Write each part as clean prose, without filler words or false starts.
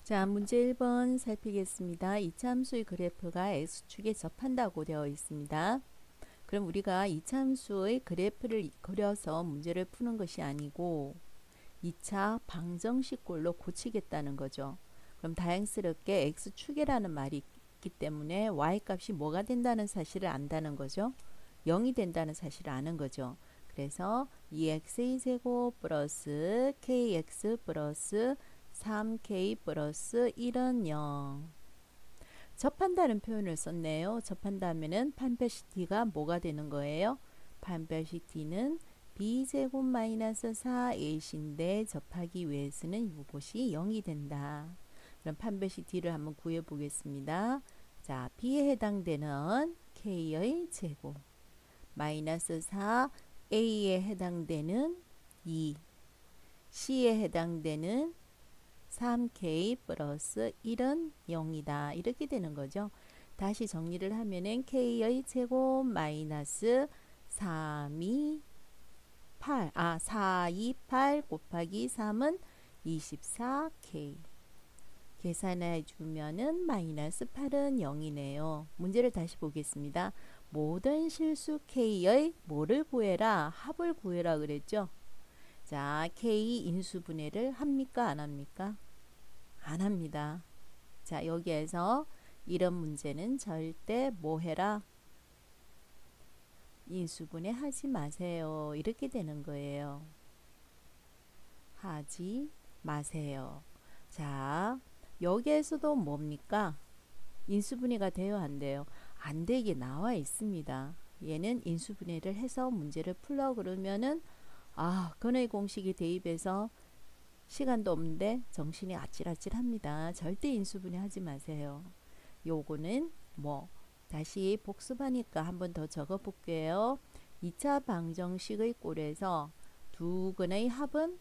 자, 문제 1번 살피겠습니다. 이차함수의 그래프가 x축에 접한다고 되어 있습니다. 그럼 우리가 이차함수의 그래프를 그려서 문제를 푸는 것이 아니고 2차 방정식꼴로 고치겠다는 거죠. 그럼 다행스럽게 x축이라는 말이 있기 때문에 y값이 뭐가 된다는 사실을 안다는 거죠. 0이 된다는 사실을 아는 거죠. 그래서 2x의 제곱 플러스 kx 플러스 3k 플러스 1은 0. 접한다는 표현을 썼네요. 접한다면은 판별식 d가 뭐가 되는 거예요? 판별식 d는 b제곱 마이너스 4ac인데 접하기 위해서는 이것이 0이 된다. 그럼 판별식 d를 한번 구해 보겠습니다. 자, b에 해당되는 k의 제곱 마이너스 4a에 해당되는 2 c에 해당되는 3k 플러스 1은 0이다. 이렇게 되는 거죠. 다시 정리를 하면은 k의 제곱 마이너스 428 곱하기 3은 24k. 계산해 주면은 마이너스 8은 0이네요. 문제를 다시 보겠습니다. 모든 실수 k의 뭐를 구해라? 합을 구해라 그랬죠. 자, k 인수분해를 합니까? 안 합니까? 안 합니다. 자, 여기에서 이런 문제는 절대 뭐 해라? 인수분해 하지 마세요. 이렇게 되는 거예요. 하지 마세요. 자, 여기에서도 뭡니까? 인수분해가 돼요, 안 돼요? 안 되게 나와 있습니다. 얘는 인수분해를 해서 문제를 풀려 그러면은 근의 공식이 대입해서 시간도 없는데 정신이 아찔아찔합니다. 절대 인수분해 하지 마세요. 요거는 다시 복습하니까 한번 더 적어 볼게요. 2차 방정식의 꼴에서 두 근의 합은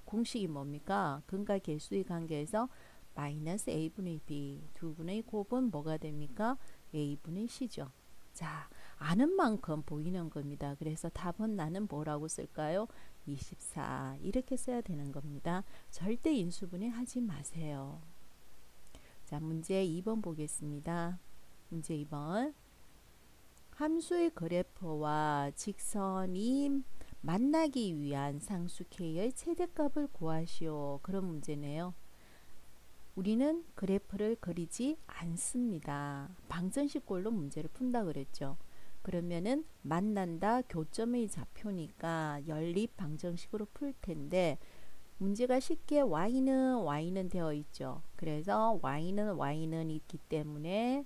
공식이 뭡니까? 근과 개수의 관계에서 마이너스 a분의 b. 두 근의 곱은 뭐가 됩니까? a분의 c죠. 자, 아는 만큼 보이는 겁니다. 그래서 답은 나는 뭐라고 쓸까요? 24 이렇게 써야 되는 겁니다. 절대 인수분해 하지 마세요. 자, 문제 2번 보겠습니다. 문제 2번. 함수의 그래프와 직선이 만나기 위한 상수 k의 최대값을 구하시오. 그런 문제네요. 우리는 그래프를 그리지 않습니다. 방정식꼴로 문제를 푼다 그랬죠. 그러면은 만난다 교점의 좌표니까 연립 방정식으로 풀 텐데 문제가 쉽게 y는 되어 있죠. 그래서 y는 있기 때문에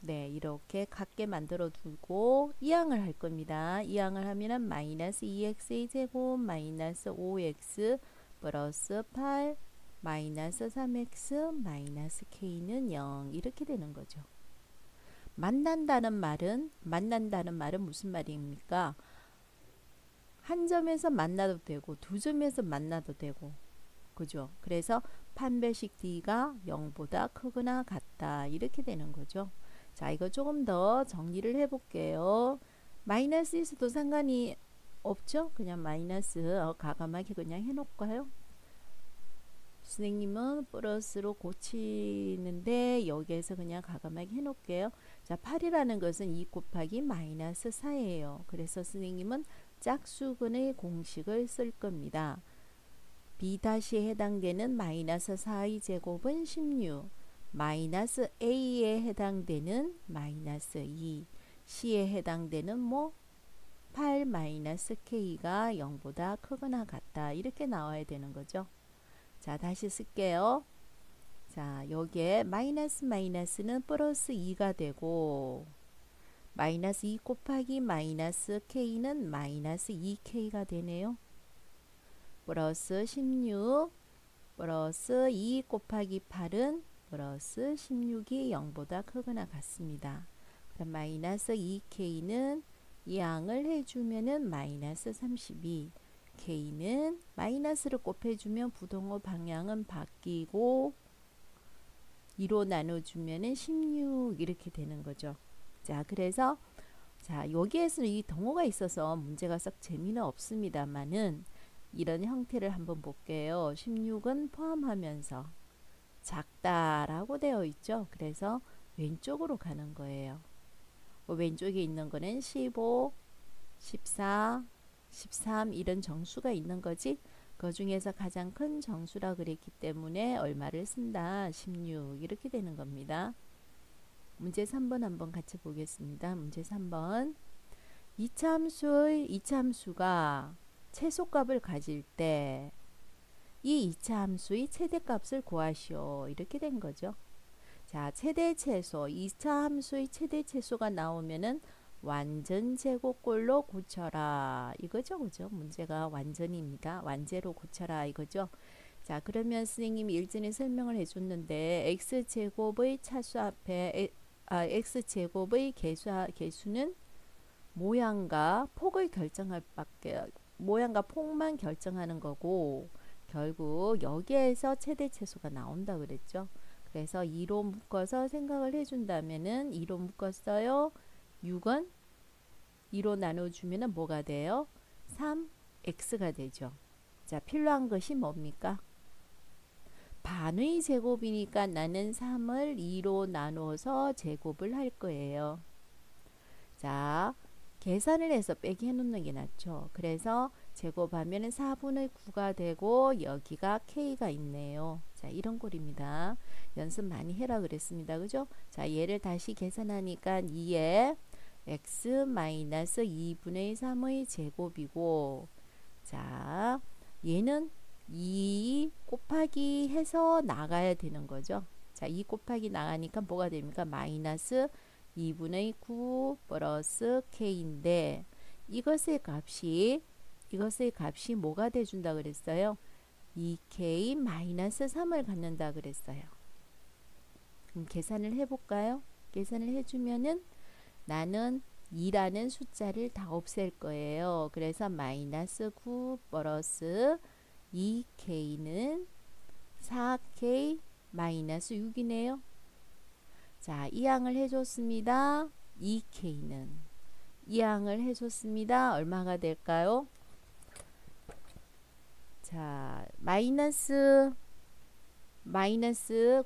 네, 이렇게 같게 만들어 두고 이항을 할 겁니다. 이항을 하면은 마이너스 2x의 제곱 마이너스 5x 플러스 8 마이너스 3x 마이너스 k는 0 이렇게 되는 거죠. 만난다는 말은 무슨 말입니까? 한 점에서 만나도 되고 두 점에서 만나도 되고 그죠? 그래서 판별식 d가 0보다 크거나 같다 이렇게 되는 거죠. 자, 이거 조금 더 정리를 해 볼게요. 마이너스 있어도 상관이 없죠? 그냥 마이너스 과감하게 그냥 해 놓을까요? 선생님은 플러스로 고치는데 여기에서 그냥 과감하게 해 놓을게요. 자, 8이라는 것은 2 곱하기 마이너스 4예요. 그래서 선생님은 짝수근의 공식을 쓸 겁니다. b-에 해당되는 마이너스 4의 제곱은 16 마이너스 a에 해당되는 마이너스 2 c에 해당되는 8 마이너스 k가 0보다 크거나 같다 이렇게 나와야 되는 거죠. 자, 다시 쓸게요. 자, 여기에 마이너스는 플러스 2가 되고 마이너스 2 곱하기 마이너스 k는 마이너스 2k가 되네요. 플러스 16 플러스 2 곱하기 8은 플러스 16이 0보다 크거나 같습니다. 그럼 마이너스 2k는 이항을 해주면은 마이너스 32 k는 마이너스를 곱해주면 부동호 방향은 바뀌고 2로 나눠주면은 16 이렇게 되는 거죠. 자, 그래서 자, 여기에서 이 동호가 있어서 문제가 썩 재미는 없습니다만은 이런 형태를 한번 볼게요. 16은 포함하면서 작다라고 되어 있죠. 그래서 왼쪽으로 가는 거예요. 왼쪽에 있는 거는 15, 14, 13 이런 정수가 있는 거지. 그 중에서 가장 큰 정수라 그랬기 때문에 얼마를 쓴다? 16 이렇게 되는 겁니다. 문제 3번 한번 같이 보겠습니다. 문제 3번. 이차함수가 최소값을 가질 때 이 이차함수의 최대값을 구하시오. 이렇게 된 거죠. 자, 최대최소, 2차 함수의 최대최소가 나오면은 완전 제곱꼴로 고쳐라. 이거죠, 그죠? 문제가 완전입니다. 완제로 고쳐라. 이거죠. 자, 그러면 선생님이 일전에 설명을 해줬는데 x제곱의 차수 앞에 x제곱의 개수는 모양과 폭을 결정할 밖에 모양과 폭만 결정하는 거고 결국 여기에서 최대 최소가 나온다 그랬죠. 그래서 2로 묶어서 생각을 해준다면은 2로 묶었어요. 6은 2로 나눠주면은 뭐가 돼요? 3x가 되죠. 자, 필요한 것이 뭡니까? 반의 제곱이니까 나는 3을 2로 나눠서 제곱을 할 거예요. 자, 계산을 해서 빼기 해놓는 게 낫죠. 그래서 제곱하면 4분의 9가 되고 여기가 K가 있네요. 자, 이런 꼴입니다. 연습 많이 해라 그랬습니다. 그죠? 자, 얘를 다시 계산하니까 2에 x-2분의 3의 제곱이고 자, 얘는 2 곱하기 해서 나가야 되는 거죠. 자, 2 곱하기 나가니까 뭐가 됩니까? 마이너스 2분의 9 플러스 k인데 이것의 값이 뭐가 돼준다 그랬어요? 2k 마이너스 3을 갖는다 그랬어요. 그럼 계산을 해볼까요? 계산을 해주면은 나는 2라는 숫자를 다 없앨 거예요. 그래서 마이너스 9 플러스 2k는 4k 마이너스 6이네요. 자, 이항을 해줬습니다. 2k는 이항을 해줬습니다. 얼마가 될까요? 자, 마이너스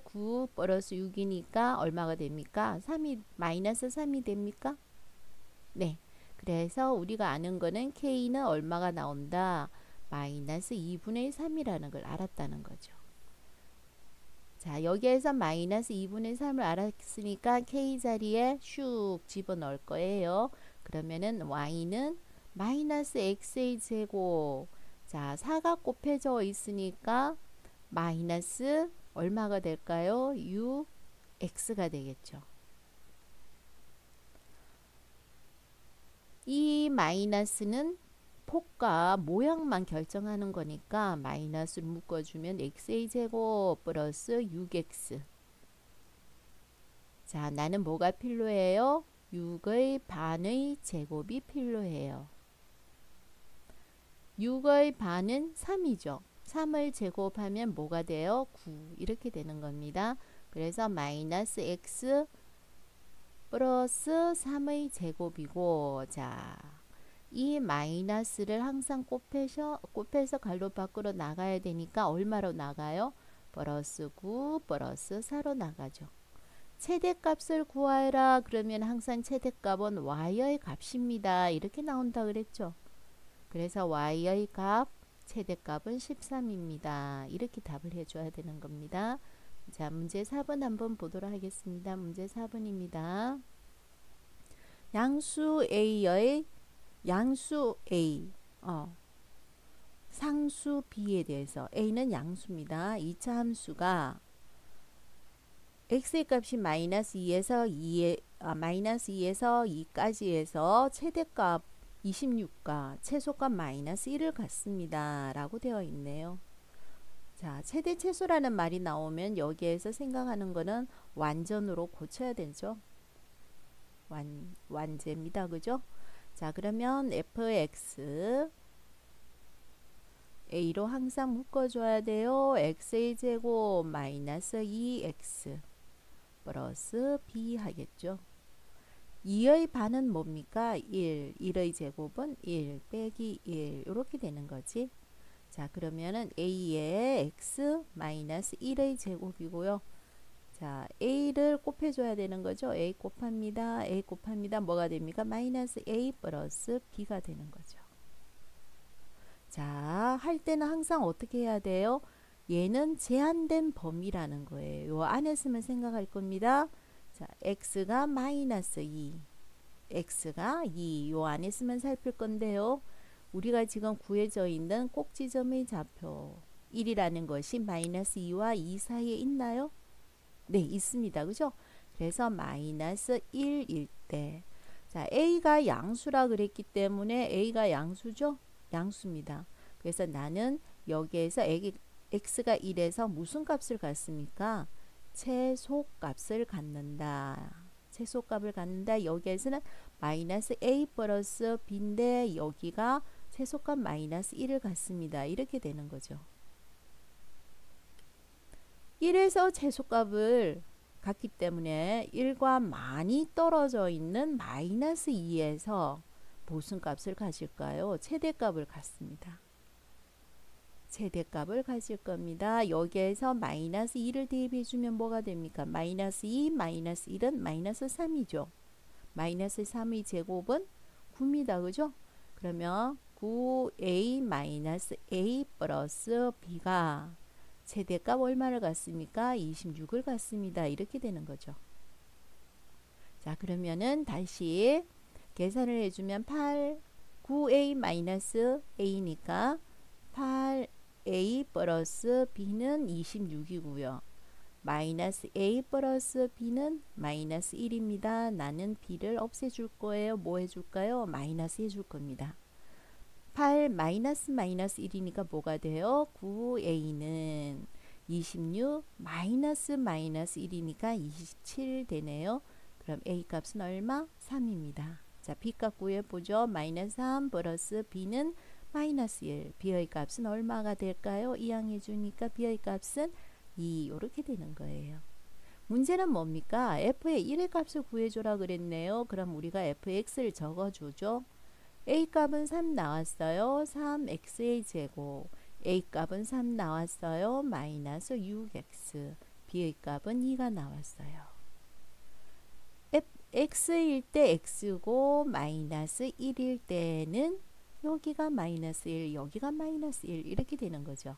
9 플러스 6이니까 얼마가 됩니까? 마이너스 3이 됩니까? 네. 그래서 우리가 아는 거는 K는 얼마가 나온다? 마이너스 2분의 3이라는 걸 알았다는 거죠. 자, 여기에서 마이너스 2분의 3을 알았으니까 K 자리에 슉 집어넣을 거예요. 그러면은 Y는 마이너스 X의 제곱. 자, 4가 곱해져 있으니까 마이너스 얼마가 될까요? 6X가 되겠죠. 이 마이너스는 폭과 모양만 결정하는 거니까 마이너스를 묶어주면 x의 제곱 플러스 6x. 자, 나는 뭐가 필요해요? 6의 반의 제곱이 필요해요. 6의 반은 3이죠. 3을 제곱하면 뭐가 돼요? 9 이렇게 되는 겁니다. 그래서 마이너스 x 플러스 3의 제곱이고 자, 이 마이너스를 항상 곱해서 괄호 밖으로 나가야 되니까 얼마로 나가요? 플러스 9 플러스 4로 나가죠. 최대값을 구하라 그러면 항상 최대값은 y의 값입니다. 이렇게 나온다 그랬죠. 그래서 y의 값 최대값은 13입니다. 이렇게 답을 해줘야 되는 겁니다. 자, 문제 4번 한번 보도록 하겠습니다. 문제 4번입니다. 양수 A의 양수 A, 상수 B에 대해서 A는 양수입니다. 2차 함수가 x의 값이 마이너스 2에서 2까지 해서 최대값 26과 최소값 마이너스 1을 갖습니다. 라고 되어 있네요. 자, 최대 최소라는 말이 나오면 여기에서 생각하는 거는 완전으로 고쳐야 되죠. 완제입니다. 그죠? 자, 그러면 fx a로 항상 묶어줘야 돼요. x의 제곱 마이너스 2x 플러스 b 하겠죠. 2의 반은 뭡니까? 1. 1의 제곱은 1 빼기 1 이렇게 되는 거지. 자, 그러면은 a의 x 마이너스 1의 제곱이고요. 자, a를 곱해줘야 되는 거죠. a 곱합니다. a 곱합니다. 뭐가 됩니까? 마이너스 a 플러스 b가 되는 거죠. 자, 할 때는 항상 어떻게 해야 돼요? 얘는 제한된 범위라는 거예요. 요 안에 쓰면 생각할 겁니다. 자, x가 마이너스 2, x가 2, 요 안에 쓰면 살필 건데요. 우리가 지금 구해져 있는 꼭지점의 좌표 1이라는 것이 마이너스 2와 2 사이에 있나요? 네, 있습니다. 그죠? 그래서 마이너스 1일 때, 자, a가 양수라 그랬기 때문에 a가 양수죠? 양수입니다. 그래서 나는 여기에서 x가 1에서 무슨 값을 갖습니까? 최소값을 갖는다. 최소값을 갖는다. 여기에서는 마이너스 a 플러스 b인데 여기가 최소값 마이너스 1을 갖습니다. 이렇게 되는 거죠. 1에서 최소값을 갖기 때문에 1과 많이 떨어져 있는 마이너스 2에서 무슨 값을 가질까요? 최대값을 갖습니다. 최대값을 가질 겁니다. 여기에서 마이너스 2를 대입해 주면 뭐가 됩니까? 마이너스 2, 마이너스 1은 마이너스 3이죠. 마이너스 3의 제곱은 9입니다. 그죠? 그러면 9a 마이너스 a 플러스 b가 최대값 얼마를 갖습니까? 26을 갖습니다. 이렇게 되는 거죠. 자, 그러면은 다시 계산을 해주면 9a 마이너스 a니까 8a 플러스 b는 26이고요. 마이너스 a 플러스 b는 마이너스 1입니다. 나는 b를 없애줄 거예요. 뭐 해줄까요? 마이너스 해줄 겁니다. 8 마이너스 1이니까 뭐가 돼요? 9a는 26 마이너스 1이니까 27 되네요. 그럼 a 값은 얼마? 3입니다. 자, b 값 구해보죠. 마이너스 3 플러스 b는 마이너스 1. b의 값은 얼마가 될까요? 이항해 주니까 b의 값은 2. 이렇게 되는 거예요. 문제는 뭡니까? f의 1의 값을 구해줘라 그랬네요. 그럼 우리가 fx를 적어주죠. a 값은 3 나왔어요. 3x의 제곱. a 값은 3 나왔어요. 마이너스 6x. b의 값은 2가 나왔어요. x일 때 x고 마이너스 1일 때는 여기가 마이너스 1, 여기가 마이너스 1 이렇게 되는 거죠.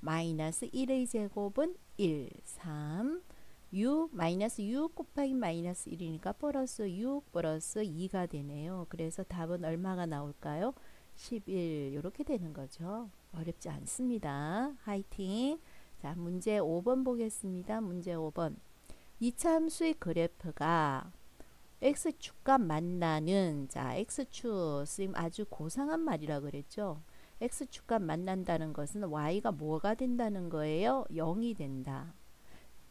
마이너스 1의 제곱은 1, 3, 6, 마이너스 6 곱하기 마이너스 1이니까 플러스 6 플러스 2가 되네요. 그래서 답은 얼마가 나올까요? 11 이렇게 되는 거죠. 어렵지 않습니다. 화이팅! 자, 문제 5번 보겠습니다. 문제 5번. 이차함수의 그래프가 x축과 만나는, 자, x축 선생님 아주 고상한 말이라 그랬죠. x축과 만난다는 것은 y가 뭐가 된다는 거예요? 0이 된다.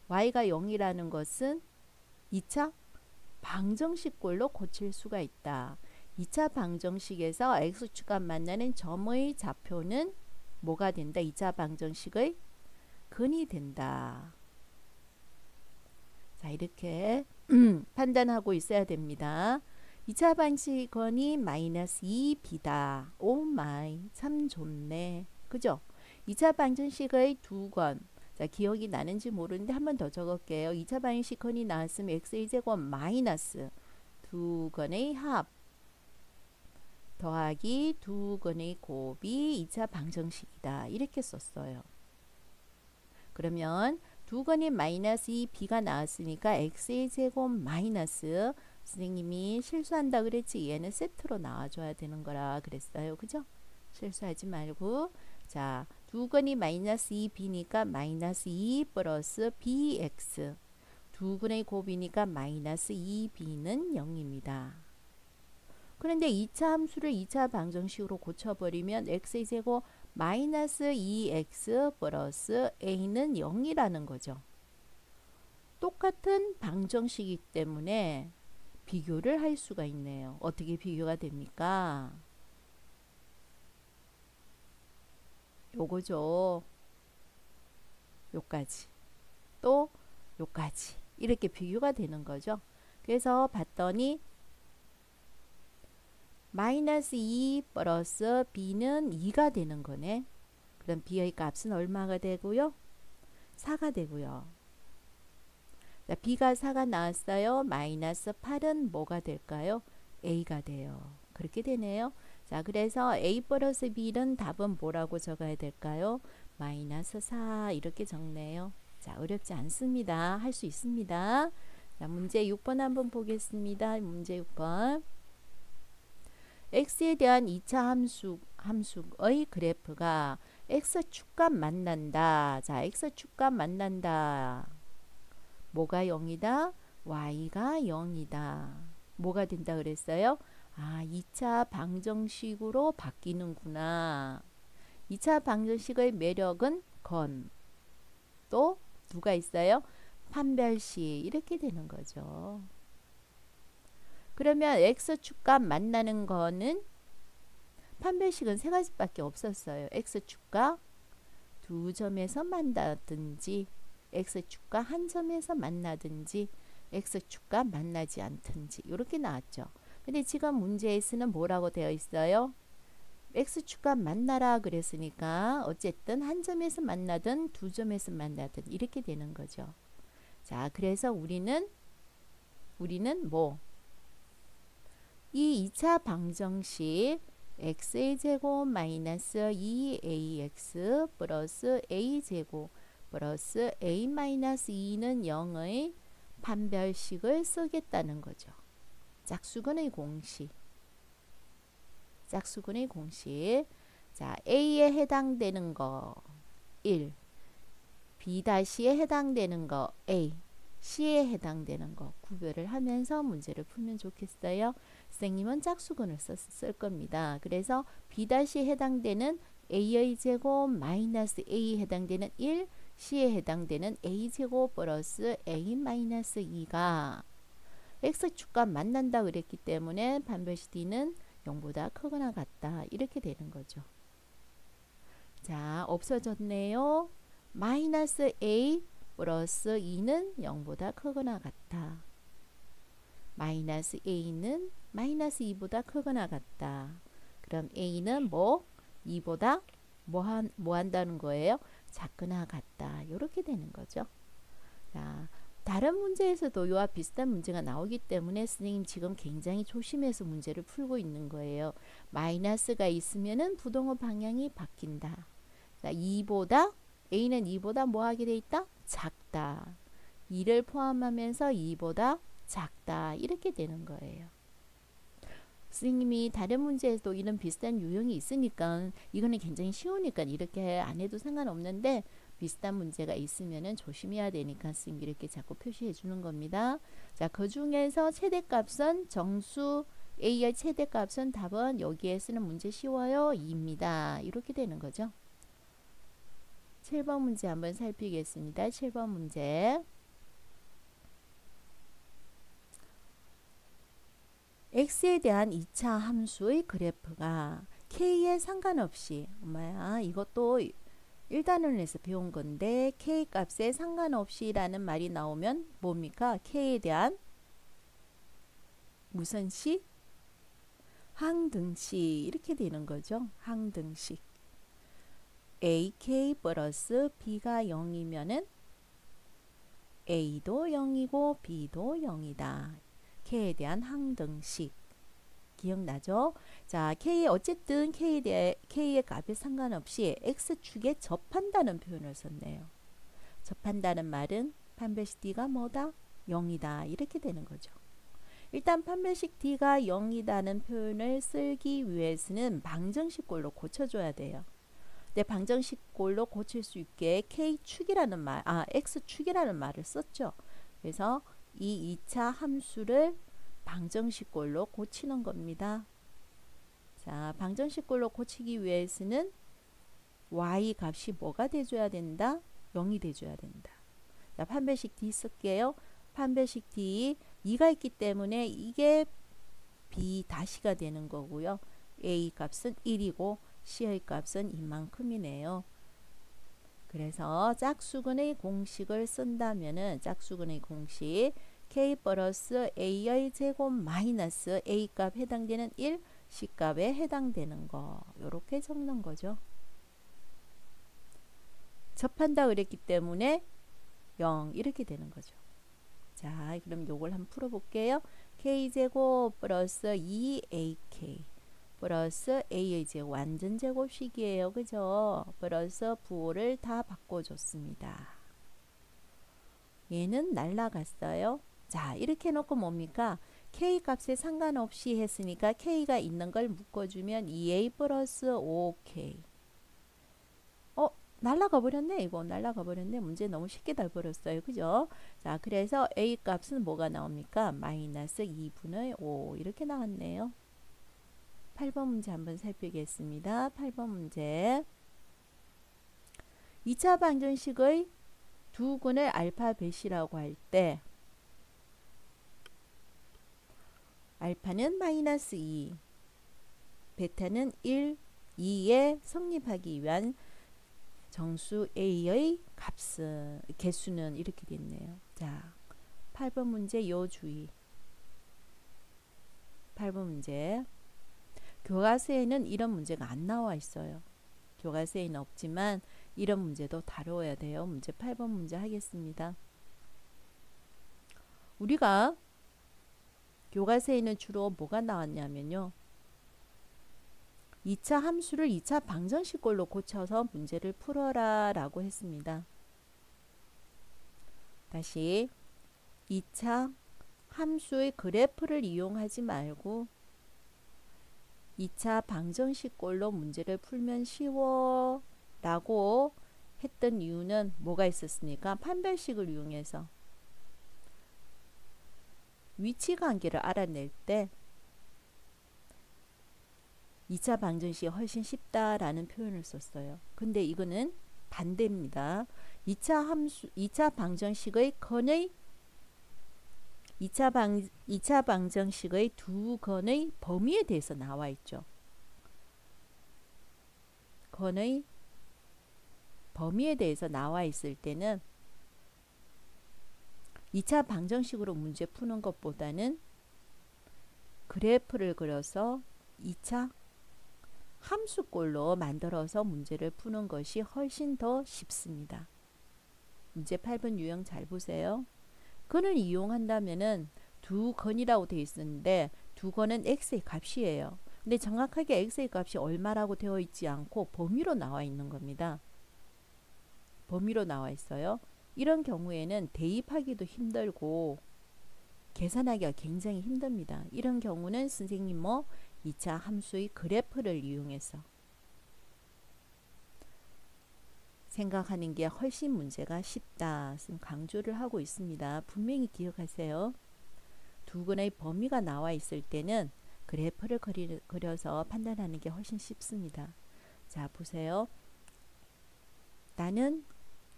y가 0이라는 것은 2차 방정식꼴로 고칠 수가 있다. 2차 방정식에서 x축과 만나는 점의 좌표는 뭐가 된다? 2차 방정식의 근이 된다. 자, 이렇게 판단하고 있어야 됩니다. 2차 방식 건이 마이너스 2b다. 오 마이, 참 좋네. 그죠? 2차 방정식의 두 건. 자, 기억이 나는지 모르는데 한 번 더 적을게요. 2차 방식 건이 나왔으면 x의 제곱 마이너스 두 건의 합 더하기 두 건의 곱이 2차 방정식이다. 이렇게 썼어요. 그러면 두 건이 마이너스 2b가 나왔으니까 x의 제곱 마이너스, 선생님이 실수한다 그랬지, 얘는 세트로 나와줘야 되는 거라 그랬어요. 그죠? 실수하지 말고. 자, 두 건이 마이너스 2b니까 마이너스 2 플러스 bx, 두 건의 곱이니까 마이너스 2b는 0입니다. 그런데 2차 함수를 2차 방정식으로 고쳐버리면 x의 제곱 마이너스 2x 플러스 a는 0이라는 거죠. 똑같은 방정식이기 때문에 비교를 할 수가 있네요. 어떻게 비교가 됩니까? 요거죠. 요까지. 또 요까지. 이렇게 비교가 되는 거죠. 그래서 봤더니 마이너스 2 플러스 b는 2가 되는 거네. 그럼 b의 값은 얼마가 되고요? 4가 되고요. 자, b가 4가 나왔어요. 마이너스 8은 뭐가 될까요? a가 돼요. 그렇게 되네요. 자, 그래서 a 플러스 b는 답은 뭐라고 적어야 될까요? 마이너스 4 이렇게 적네요. 자, 어렵지 않습니다. 할 수 있습니다. 자, 문제 6번 한번 보겠습니다. 문제 6번. x에 대한 2차 함수의 그래프가 x축값 만난다. 자, x축값 만난다. 뭐가 0이다? y가 0이다. 뭐가 된다 그랬어요? 아, 2차 방정식으로 바뀌는구나. 2차 방정식의 매력은 건. 또 누가 있어요? 판별식. 이렇게 되는 거죠. 그러면 x축값 만나는 거는 판별식은 세 가지밖에 없었어요. x축값 두 점에서 만나든지 x축값 한 점에서 만나든지 x축값 만나지 않든지 이렇게 나왔죠. 근데 지금 문제에서는 뭐라고 되어 있어요? x축값 만나라 그랬으니까 어쨌든 한 점에서 만나든 두 점에서 만나든 이렇게 되는 거죠. 자, 그래서 우리는 뭐? 이 2차 방정식 x의 제곱 마이너스 2ax 플러스 a제곱 플러스 a 마이너스 2는 0의 판별식을 쓰겠다는 거죠. 짝수근의 공식. 짝수근의 공식. 자, a에 해당되는 거 1, b-에 해당되는 거 a, c에 해당되는 거 구별을 하면서 문제를 풀면 좋겠어요. 선생님은 짝수근을 쓸 겁니다. 그래서 b-에 해당되는 a의 제곱 마이너스 a에 해당되는 1, c에 해당되는 a제곱 플러스 a 마이너스 2가 x축값 만난다 그랬기 때문에 판별식 d는 0보다 크거나 같다. 이렇게 되는 거죠. 자, 없어졌네요. 마이너스 a 플러스 2는 0보다 크거나 같다. 마이너스 a는 마이너스 2보다 크거나 같다. 그럼 a는 뭐? 2보다 뭐 한다는 거예요? 작거나 같다. 이렇게 되는 거죠. 자, 다른 문제에서도 이와 비슷한 문제가 나오기 때문에 선생님 지금 굉장히 조심해서 문제를 풀고 있는 거예요. 마이너스가 있으면은 부동호 방향이 바뀐다. 자, 2보다 a는 2보다 뭐 하게 돼 있다? 작다. 2를 포함하면서 2보다 작다. 이렇게 되는 거예요. 선생님이 다른 문제에도 이런 비슷한 유형이 있으니까 이거는 굉장히 쉬우니까 이렇게 안 해도 상관없는데 비슷한 문제가 있으면은 조심해야 되니까 선생님이 이렇게 자꾸 표시해 주는 겁니다. 자, 그 중에서 최대값은 정수 a의 최대값은 답은 여기에 쓰는 문제 쉬워요. 2입니다. 이렇게 되는 거죠. 7번 문제 한번 살피겠습니다. 7번 문제. x에 대한 2차 함수의 그래프가 k에 상관없이 엄마야 이것도 1단원에서 배운 건데 k 값에 상관없이 라는 말이 나오면 뭡니까? k에 대한 무슨 식? 항등식 이렇게 되는 거죠. 항등식. ak 플러스 b가 0이면은 a도 0이고 b도 0이다. k에 대한 항등식. 기억나죠? 자, K에 어쨌든 K의 값에 상관없이 X축에 접한다는 표현을 썼네요. 접한다는 말은 판별식 D가 뭐다? 0이다. 이렇게 되는 거죠. 일단 판별식 D가 0이다는 표현을 쓰기 위해서는 방정식꼴로 고쳐줘야 돼요. 근데 방정식꼴로 고칠 수 있게 K축이라는 말, X축이라는 말을 썼죠. 그래서 이 2차 함수를 방정식꼴로 고치는 겁니다. 자, 방정식꼴로 고치기 위해서는 y 값이 뭐가 돼줘야 된다? 0이 돼줘야 된다. 자, 판별식 D 쓸게요. 판별식 D 2가 있기 때문에 이게 B 다시가 되는 거고요. A 값은 1이고 C의 값은 이만큼이네요. 그래서 짝수근의 공식을 쓴다면은 짝수근의 공식 k 플러스 a의 제곱 마이너스 a 값 해당되는 1, c 값에 해당되는 거 이렇게 적는 거죠. 접한다 그랬기 때문에 0 이렇게 되는 거죠. 자, 그럼 요걸 한번 풀어볼게요. k제곱 플러스 2ak 플러스 a의 제곱 완전 제곱식이에요. 그죠? 플러스 부호를 다 바꿔줬습니다. 얘는 날라갔어요. 자, 이렇게 해놓고 뭡니까? k 값에 상관없이 했으니까 k가 있는 걸 묶어주면 2a 플러스 5k. 날라가 버렸네. 이거 날라가 버렸네. 문제 너무 쉽게 달 버렸어요. 그죠? 자, 그래서 a 값은 뭐가 나옵니까? 마이너스 2분의 5 이렇게 나왔네요. 8번 문제 한번 살피겠습니다. 8번 문제. 2차 방정식의 두 근을 알파벳이라고 할 때 알파는 마이너스 2, 베타는 1, 2에 성립하기 위한 정수 a의 값은 개수는 이렇게 됐네요. 자, 8번 문제 요 주의. 8번 문제. 교과서에는 이런 문제가 안 나와 있어요. 교과서에는 없지만 이런 문제도 다뤄야 돼요. 문제 8번 문제 하겠습니다. 우리가 교과서에는 주로 뭐가 나왔냐면요. 2차 함수를 2차 방정식꼴로 고쳐서 문제를 풀어라 라고 했습니다. 다시 2차 함수의 그래프를 이용하지 말고 2차 방정식꼴로 문제를 풀면 쉬워 라고 했던 이유는 뭐가 있었습니까? 판별식을 이용해서 위치관계를 알아낼 때 2차 방정식이 훨씬 쉽다라는 표현을 썼어요. 근데 이거는 반대입니다. 2차 방정식의 건의 2차 방정식의 두 건의 범위에 대해서 나와 있죠. 건의 범위에 대해서 나와 있을 때는 2차 방정식으로 문제 푸는 것보다는 그래프를 그려서 2차 함수꼴로 만들어서 문제를 푸는 것이 훨씬 더 쉽습니다. 문제 8번 유형 잘 보세요. 건을 이용한다면은 두 건이라고 되어 있었는데 두 건은 x의 값이에요. 근데 정확하게 x의 값이 얼마라고 되어 있지 않고 범위로 나와 있는 겁니다. 범위로 나와 있어요. 이런 경우에는 대입하기도 힘들고 계산하기가 굉장히 힘듭니다. 이런 경우는 선생님 2차 함수의 그래프를 이용해서 생각하는 게 훨씬 문제가 쉽다. 지금 강조를 하고 있습니다. 분명히 기억하세요. 두 건의 범위가 나와 있을 때는 그래프를 그려서 판단하는 게 훨씬 쉽습니다. 자, 보세요. 나는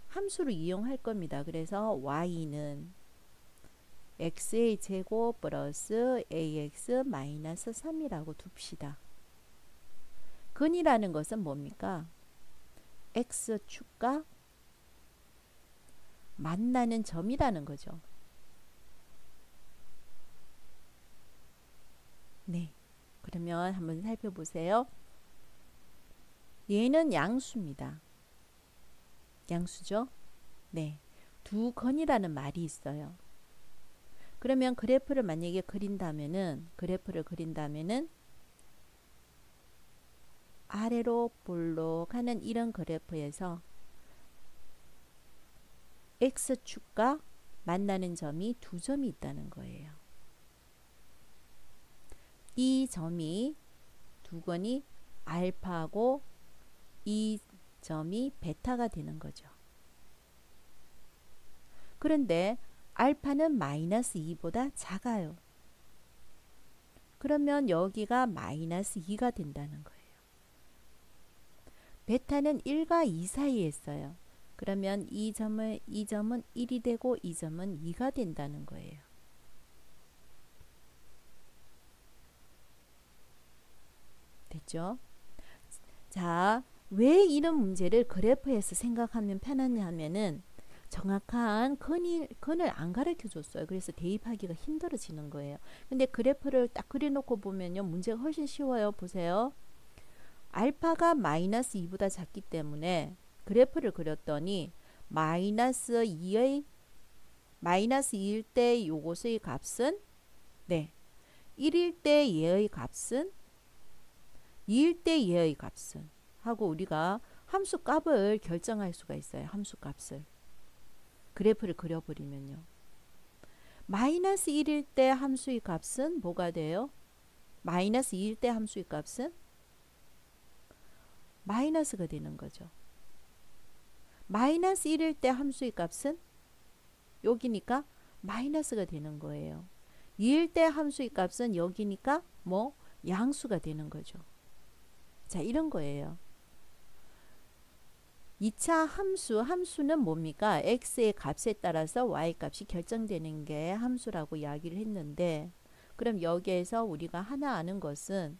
함수를 이용할 겁니다. 그래서 y는 x의 제곱 플러스 ax 마이너스 3이라고 둡시다. 근이라는 것은 뭡니까? x축과 만나는 점이라는 거죠. 네, 그러면 한번 살펴보세요. 얘는 양수입니다. 양수죠? 네, 두 건이라는 말이 있어요. 그러면 그래프를 만약에 그린다면은 아래로 볼록하는 이런 그래프에서 x축과 만나는 점이 두 점이 있다는 거예요. 이 점이 두 건이 알파고 이 점이 베타가 되는 거죠. 그런데 알파는 마이너스 2보다 작아요. 그러면 여기가 마이너스 2가 된다는 거예요. 베타는 1과 2 사이에 있어요. 그러면 이 점은 1이 되고 이 점은 2가 된다는 거예요. 됐죠? 자, 왜 이런 문제를 그래프에서 생각하면 편하냐면은 정확한 근을 안 가르쳐 줬어요. 그래서 대입하기가 힘들어지는 거예요. 근데 그래프를 딱 그려놓고 보면요. 문제가 훨씬 쉬워요. 보세요. 알파가 마이너스 2보다 작기 때문에 그래프를 그렸더니 마이너스 2일 때 요것의 값은 네 1일 때 얘의 값은 2일 때 얘의 값은 하고 우리가 함수 값을 결정할 수가 있어요. 함수 값을 그래프를 그려버리면요. 마이너스 1일 때 함수의 값은 뭐가 돼요? 마이너스 2일 때 함수의 값은 마이너스가 되는 거죠. 마이너스 1일 때 함수의 값은 여기니까 마이너스가 되는 거예요. 2일 때 함수의 값은 여기니까 뭐 양수가 되는 거죠. 자, 이런 거예요. 2차 함수는 뭡니까? x의 값에 따라서 y 값이 결정되는 게 함수라고 이야기를 했는데 그럼 여기에서 우리가 하나 아는 것은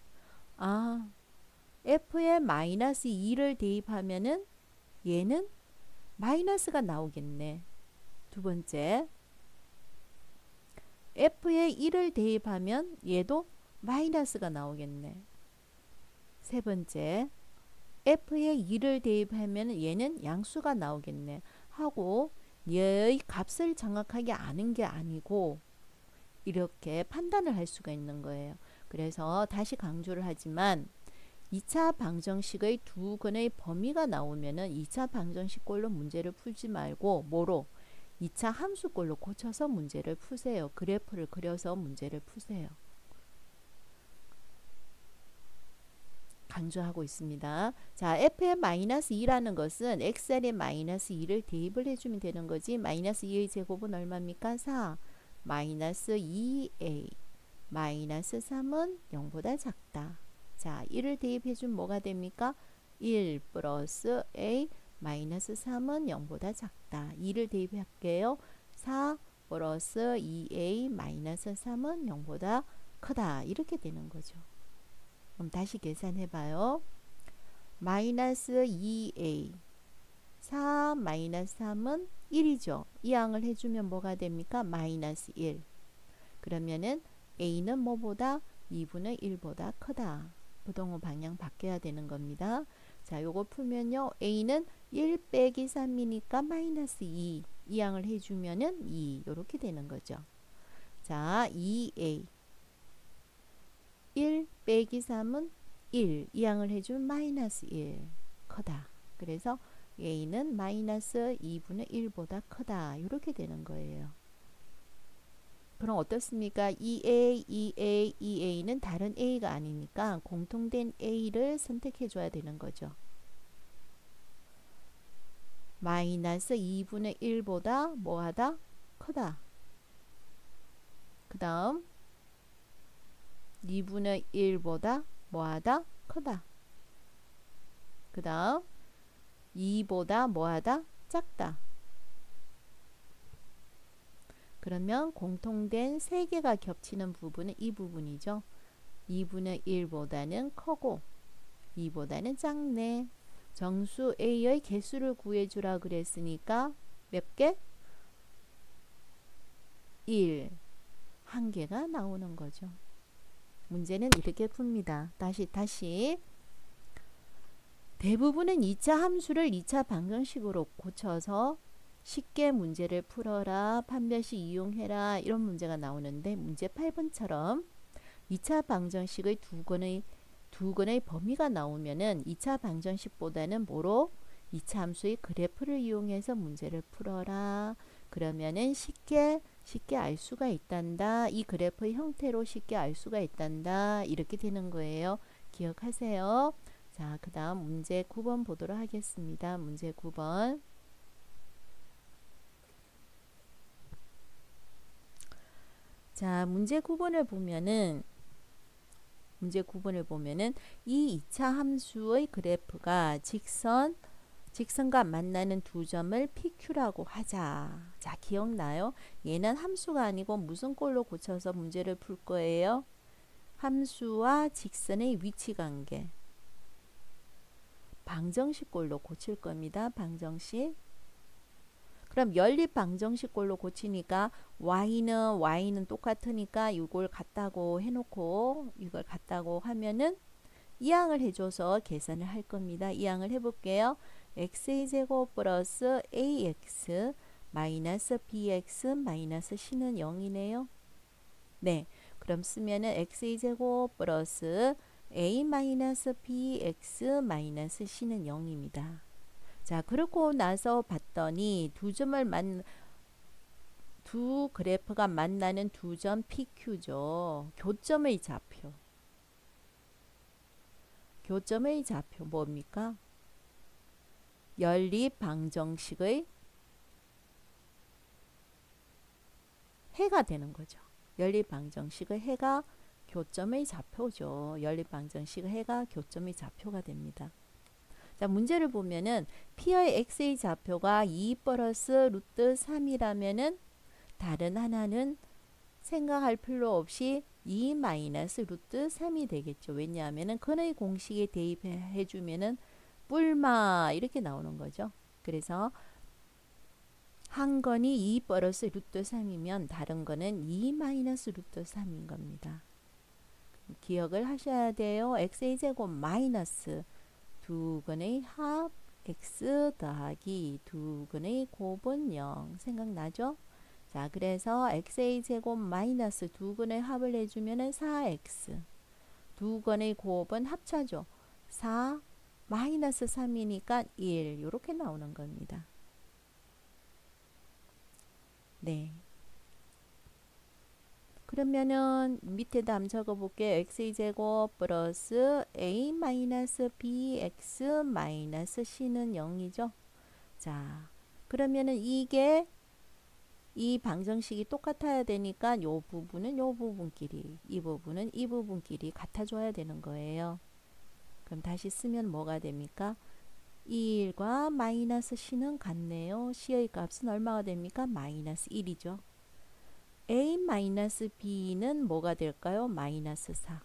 f에 마이너스 2를 대입하면은 얘는 마이너스가 나오겠네. 두 번째, f에 1을 대입하면 얘도 마이너스가 나오겠네. 세 번째, f에 2를 대입하면 얘는 양수가 나오겠네. 하고 얘의 값을 정확하게 아는 게 아니고 이렇게 판단을 할 수가 있는 거예요. 그래서 다시 강조를 하지만 2차 방정식의 두 근의 범위가 나오면은 2차 방정식꼴로 문제를 풀지 말고 뭐로? 2차 함수꼴로 고쳐서 문제를 푸세요. 그래프를 그려서 문제를 푸세요. 강조하고 있습니다. 자, f의 마이너스 2라는 것은 xr에 마이너스 2를 대입을 해주면 되는 거지. 마이너스 2의 제곱은 얼마입니까? 4. 마이너스 2a 마이너스 3은 0보다 작다. 자, 1을 대입해주면 뭐가 됩니까? 1 플러스 a 마이너스 3은 0보다 작다. 2를 대입할게요. 4 플러스 2a 마이너스 3은 0보다 크다. 이렇게 되는 거죠. 그럼 다시 계산해봐요. 마이너스 2a 4 마이너스 3은 1이죠. 이 양을 해주면 뭐가 됩니까? 마이너스 1. 그러면은 a는 뭐보다 2분의 1보다 크다. 부동호 방향 바뀌어야 되는 겁니다. 자, 요거 풀면요. a는 1 빼기 3이니까 마이너스 2. 이 양을 해주면은 2. 요렇게 되는 거죠. 자, 2a 1 빼기 3은 1. 이 양을 해주면 마이너스 1. 크다. 그래서 a는 마이너스 2분의 1보다 크다. 이렇게 되는 거예요. 그럼 어떻습니까? 2a, 2a, 2a는 다른 a가 아니니까 공통된 a를 선택해 줘야 되는 거죠. 마이너스 2분의 1보다 뭐하다? 크다. 그 다음 2분의 1보다 뭐하다? 크다. 그 다음 2보다 뭐하다? 작다. 그러면 공통된 3개가 겹치는 부분은 이 부분이죠. 2분의 1보다는 크고 2보다는 작네. 정수 A의 개수를 구해주라 그랬으니까 몇 개? 1. 한 개가 나오는 거죠. 문제는 이렇게 풉니다. 다시 대부분은 2차 함수를 2차 방정식으로 고쳐서 쉽게 문제를 풀어라, 판별식 이용해라 이런 문제가 나오는데 문제 8번처럼 2차 방정식의 두 건의 범위가 나오면은 2차 방정식보다는 뭐로? 2차 함수의 그래프를 이용해서 문제를 풀어라. 그러면은 쉽게 알 수가 있단다. 이 그래프의 형태로 쉽게 알 수가 있단다. 이렇게 되는 거예요. 기억하세요. 자, 그 다음 문제 9번 보도록 하겠습니다. 문제 9번. 자, 문제 9번을 보면은 이 2차 함수의 그래프가 직선과 만나는 두 점을 PQ라고 하자. 자, 기억나요? 얘는 함수가 아니고 무슨 꼴로 고쳐서 문제를 풀 거예요? 함수와 직선의 위치 관계. 방정식 꼴로 고칠 겁니다. 방정식. 그럼 연립 방정식 꼴로 고치니까 y는 똑같으니까 이걸 같다고 해놓고 이걸 같다고 하면은 이 양을 해줘서 계산을 할 겁니다. 이 양을 해볼게요. x의 제곱 플러스 ax 마이너스 bx 마이너스 c는 0이네요. 네, 그럼 쓰면은 x의 제곱 플러스 a 마이너스 bx 마이너스 c는 0입니다. 자, 그렇고 나서 봤더니 두 그래프가 만나는 두 점 PQ죠. 교점의 좌표. 교점의 좌표 뭡니까? 연립 방정식의 해가 되는 거죠. 연립 방정식의 해가 교점의 좌표죠. 연립 방정식의 해가 교점의 좌표가 됩니다. 자, 문제를 보면은 P의 X의 좌표가 2 플러스 루트 3이라면은 다른 하나는 생각할 필요 없이 2 마이너스 루트 3이 되겠죠. 왜냐하면은 근의 공식에 대입해 주면은 뿔마 이렇게 나오는 거죠. 그래서 한 건이 2 플러스 루트 3이면 다른 거는 2 마이너스 루트 3인 겁니다. 기억을 하셔야 돼요. x의 제곱 마이너스 두 근의 합 x 더하기 두 근의 곱은 0 생각나죠? 자, 그래서 x의 제곱 마이너스 두 근의 합을 해주면은 4x 두 근의 곱은 합차죠. 4 마이너스 3이니까 1 이렇게 나오는 겁니다. 네. 그러면은 밑에다 한번 적어볼게요. x의 제곱 플러스 a 마이너스 bx 마이너스 c는 0이죠. 자, 그러면은 이게 이 방정식이 똑같아야 되니까 요 부분은 요 부분끼리, 이 부분은 이 부분끼리 같아줘야 되는 거예요. 그럼 다시 쓰면 뭐가 됩니까? 1과 마이너스 c는 같네요. c의 값은 얼마가 됩니까? 마이너스 1이죠. a-b는 뭐가 될까요? 마이너스 4.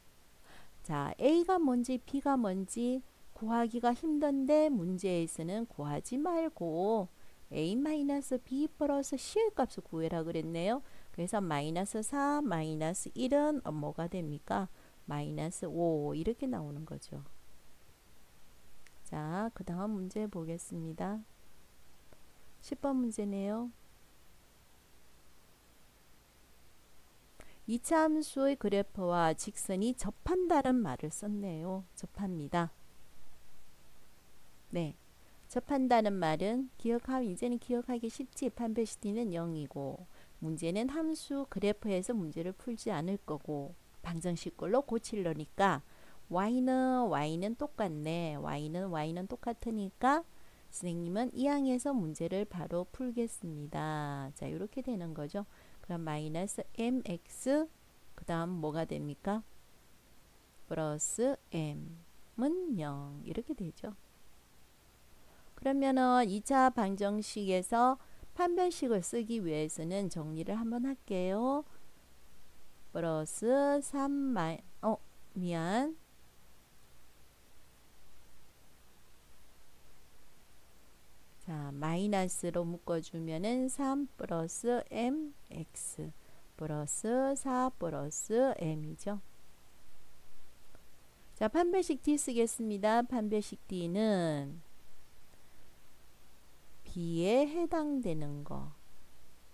자, a가 뭔지 b가 뭔지 구하기가 힘든데 문제에서는 구하지 말고 a-b 플러스 c의 값을 구해라 그랬네요. 그래서 마이너스 4 마이너스 1은 뭐가 됩니까? 마이너스 5 이렇게 나오는 거죠. 자, 그 다음 문제 보겠습니다. 10번 문제네요. 이차함수의 그래프와 직선이 접한다는 말을 썼네요. 접합니다. 네, 접한다는 말은 이제는 기억하기 쉽지. 판별시티는 0이고 문제는 함수 그래프에서 문제를 풀지 않을 거고 방정식꼴로 고치려니까 y는 똑같네. y는 똑같으니까 선생님은 이 항에서 문제를 바로 풀겠습니다. 자, 이렇게 되는 거죠. 그럼 마이너스 mx 그 다음 뭐가 됩니까? 플러스 m은 0 이렇게 되죠. 그러면은 2차 방정식에서 판별식을 쓰기 위해서는 정리를 한번 할게요. 플러스 3 미안 자, 마이너스로 묶어주면은 3 플러스 mx 플러스 4 플러스 m이죠. 자, 판별식 D 쓰겠습니다. 판별식 D는 B에 해당되는 거,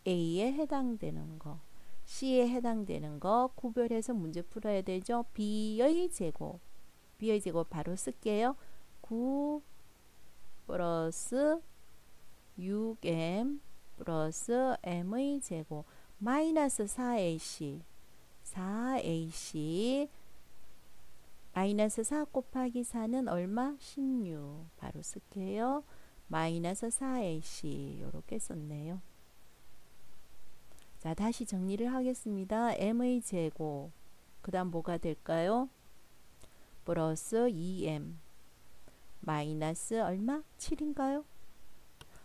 A에 해당되는 거, C에 해당되는 거 구별해서 문제 풀어야 되죠. B의 제곱 바로 쓸게요. 9 플러스 6m 플러스 m의 제곱 마이너스 4ac 마이너스 4 곱하기 4는 얼마? 16 바로 쓸게요. 마이너스 4ac 이렇게 썼네요. 자, 다시 정리를 하겠습니다. m의 제곱 그 다음 뭐가 될까요? 플러스 2m 마이너스 얼마? 7인가요?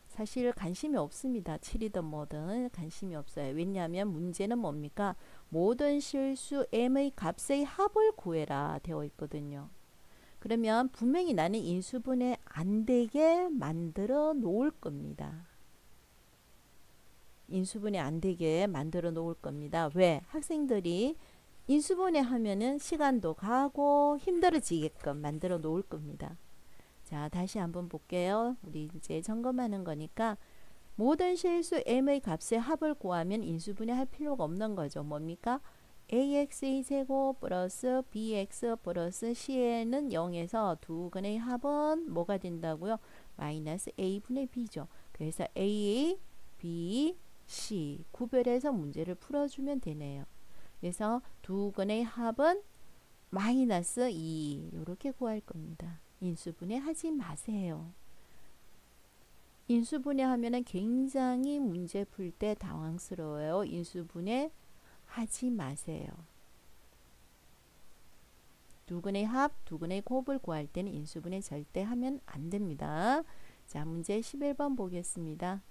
사실 관심이 없습니다. 7이든 뭐든 관심이 없어요. 왜냐하면 문제는 뭡니까? 모든 실수 m의 값의 합을 구해라 되어 있거든요. 그러면 분명히 나는 인수분해 안 되게 만들어 놓을 겁니다. 인수분해 안 되게 만들어 놓을 겁니다. 왜? 학생들이 인수분해 하면은 시간도 가고 힘들어지게끔 만들어 놓을 겁니다. 자, 다시 한번 볼게요. 우리 이제 점검하는 거니까 모든 실수 m의 값의 합을 구하면 인수분해 할 필요가 없는 거죠. 뭡니까? ax의 제곱 플러스 bx 플러스 c는 0에서 두 근의 합은 뭐가 된다고요? 마이너스 a분의 b죠. 그래서 a, b, c 구별해서 문제를 풀어주면 되네요. 그래서 두 근의 합은 마이너스 2 이렇게 구할 겁니다. 인수분해 하지 마세요. 인수분해 하면은 굉장히 문제 풀 때 당황스러워요. 인수분해 하지 마세요. 두 근의 합, 두 근의 곱을 구할 때는 인수분해 절대 하면 안 됩니다. 자, 문제 11번 보겠습니다.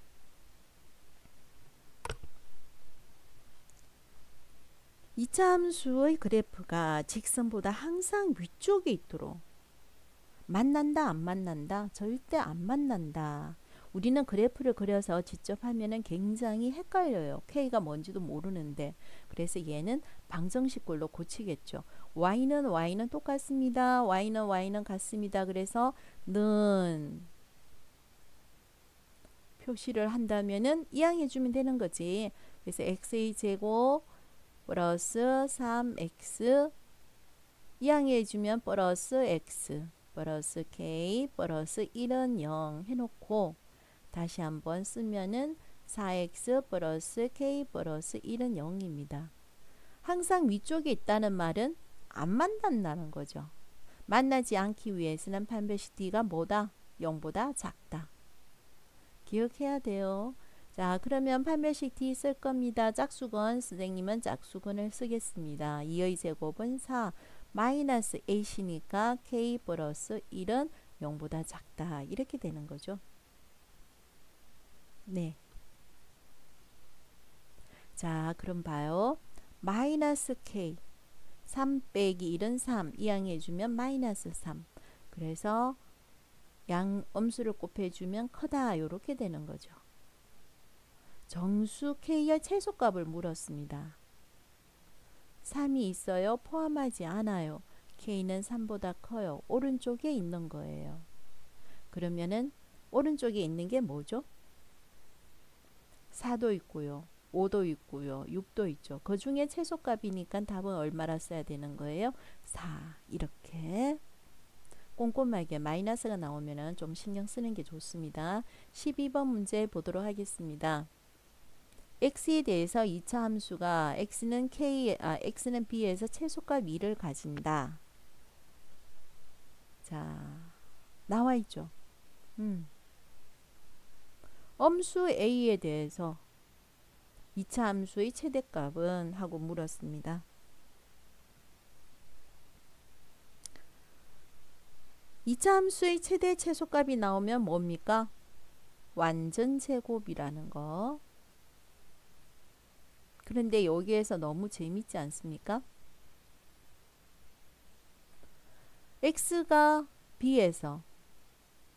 이차 함수의 그래프가 직선보다 항상 위쪽에 있도록 만난다, 안 만난다? 절대 안 만난다. 우리는 그래프를 그려서 직접 하면은 굉장히 헷갈려요. K가 뭔지도 모르는데. 그래서 얘는 방정식꼴로 고치겠죠. Y는 똑같습니다. Y는 같습니다. 그래서 는 표시를 한다면은 이항해 주면 되는 거지. 그래서 x의 제곱 플러스 3x 이항해 주면 플러스 x 플러스 k 플러스 1은 0 해놓고 다시 한번 쓰면은 4x 플러스 k 플러스 1은 0입니다. 항상 위쪽에 있다는 말은 안 만난다는 거죠. 만나지 않기 위해서는 판별식 d가 뭐다? 0보다 작다. 기억해야 돼요. 자, 그러면 판별식 d 쓸 겁니다. 짝수건 선생님은 짝수건을 쓰겠습니다. 2의 제곱은 4 마이너스 a시니까 k 플러스 1은 0보다 작다. 이렇게 되는 거죠. 네. 자, 그럼 봐요. 마이너스 k 3 빼기 1은 3 이항해주면 마이너스 3. 그래서 양 엄수를 곱해주면 크다. 이렇게 되는 거죠. 정수 k의 최소값을 물었습니다. 3이 있어요? 포함하지 않아요. k는 3보다 커요. 오른쪽에 있는 거예요. 그러면은 오른쪽에 있는 게 뭐죠? 4도 있고요. 5도 있고요. 6도 있죠. 그 중에 최소값이니까 답은 얼마라 써야 되는 거예요? 4. 이렇게 꼼꼼하게 마이너스가 나오면 좀 신경 쓰는 게 좋습니다. 12번 문제 보도록 하겠습니다. x에 대해서 2차 함수가 x는 b에서 최소값 2를 가진다. 자, 나와 있죠. 엄수 a에 대해서 2차 함수의 최대값은 하고 물었습니다. 2차 함수의 최대 최소값이 나오면 뭡니까? 완전 제곱이라는 거. 그런데 여기에서 너무 재밌지 않습니까? x가 b에서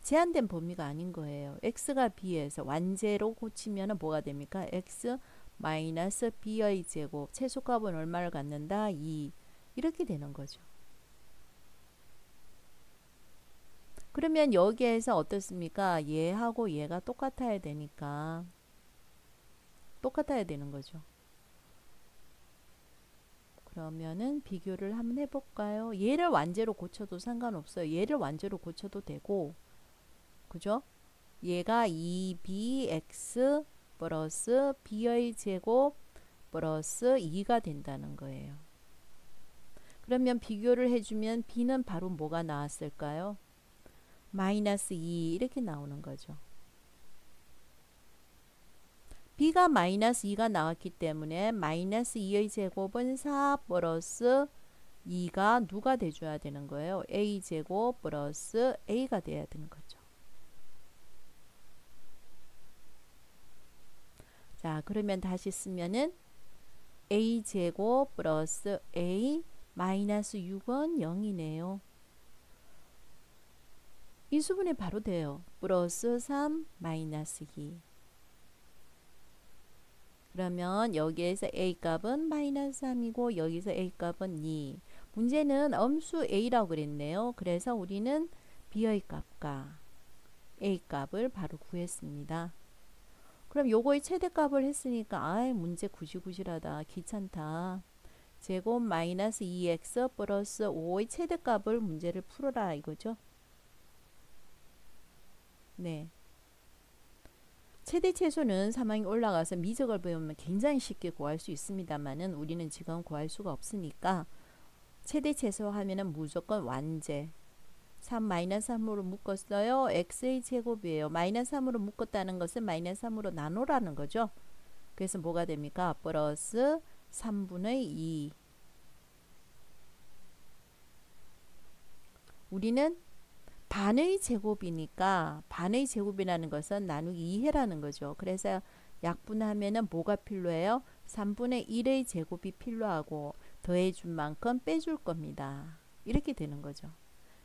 제한된 범위가 아닌 거예요. x가 b에서 완제로 고치면 뭐가 됩니까? x 마이너스 b의 제곱 최소값은 얼마를 갖는다? 2 이렇게 되는 거죠. 그러면 여기에서 어떻습니까? 얘하고 얘가 똑같아야 되니까 똑같아야 되는 거죠. 그러면은 비교를 한번 해볼까요? 얘를 완제로 고쳐도 상관없어요. 얘를 완제로 고쳐도 되고, 그죠? 얘가 2bx 플러스 b의 제곱 플러스 2가 된다는 거예요. 그러면 비교를 해주면 b는 바로 뭐가 나왔을까요? 마이너스 2 이렇게 나오는 거죠. b가 마이너스 2가 나왔기 때문에 마이너스 2의 제곱은 4 플러스 2가 누가 돼줘야 되는 거예요? a 제곱 플러스 a가 돼야 되는 거죠. 자, 그러면 다시 쓰면은 a 제곱 플러스 a 마이너스 6은 0이네요. 인수분해 바로 돼요. 플러스 3 마이너스 2. 그러면 여기에서 a 값은 마이너스 3이고 여기서 a 값은 2. 문제는 엄수 a라고 그랬네요. 그래서 우리는 b의 값과 a 값을 바로 구했습니다. 그럼 요거의 최대값을 했으니까 아이 문제 구질구질하다 귀찮다. 제곱 마이너스 2x 플러스 5의 최대값을 문제를 풀어라 이거죠. 네. 최대 최소는 사망이 올라가서 미적을 배우면 굉장히 쉽게 구할 수 있습니다만은 우리는 지금 구할 수가 없으니까 최대 최소 하면은 무조건 완제 3-3으로 묶었어요. x의 제곱이에요. 마이너스 3으로 묶었다는 것은 마이너스 3으로 나누라는 거죠. 그래서 뭐가 됩니까? 플러스 3분의 2. 우리는 반의 제곱이니까 반의 제곱이라는 것은 나누기 2해라는 거죠. 그래서 약분하면은 뭐가 필요해요? 3분의 1의 제곱이 필요하고 더해준 만큼 빼줄 겁니다. 이렇게 되는 거죠.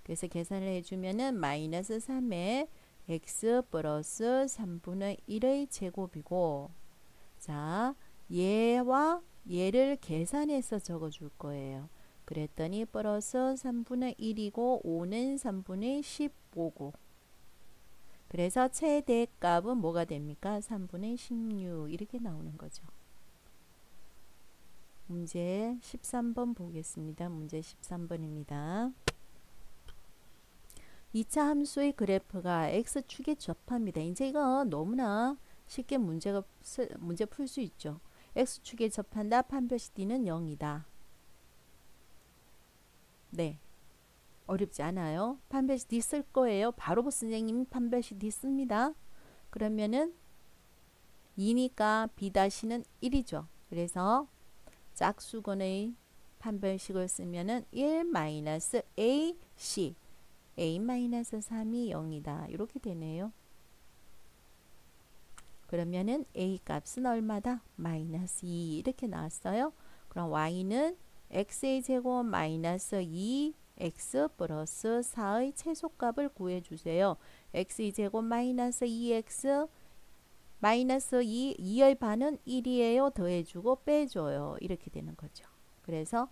그래서 계산을 해주면은 마이너스 3에 x 플러스 3분의 1의 제곱이고 자 얘와 얘를 계산해서 적어줄 거예요. 그랬더니 플러스 3분의 1이고 5는 3분의 15고 그래서 최대값은 뭐가 됩니까? 3분의 16 이렇게 나오는 거죠. 문제 13번 보겠습니다. 문제 13번입니다. 2차 함수의 그래프가 x축에 접합니다. 이제 이거 너무나 쉽게 문제 풀 수 있죠. x축에 접한다. 판별식 d는 0이다. 네. 어렵지 않아요. 판별식 d 쓸 거예요. 바로 선생님 판별식 d 씁니다. 그러면은 2니까 b-는 1이죠. 그래서 짝수근의 판별식을 쓰면은 1-ac a-3이 0이다. 이렇게 되네요. 그러면은 a 값은 얼마다? 마이너스 2 이렇게 나왔어요. 그럼 y는 x의 제곱 마이너스 2x 플러스 4의 최소값을 구해주세요. x의 제곱 마이너스 2x 마이너스 2의 반은 1이에요. 더해주고 빼줘요. 이렇게 되는 거죠. 그래서